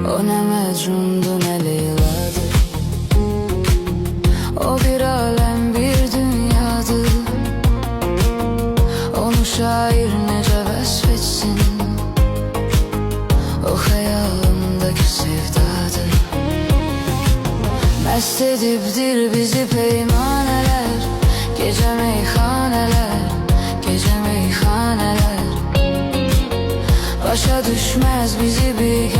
O ne Mecnun'du ne Leyla'dı. O bir alem bir dünyadı. Onu şair nece vesfetsin. O hayalımdaki sevdadır. Mest edipdir bizi peymaneler. Gece meyhaneler, gece meyhaneler. Başa düşmez bizi bir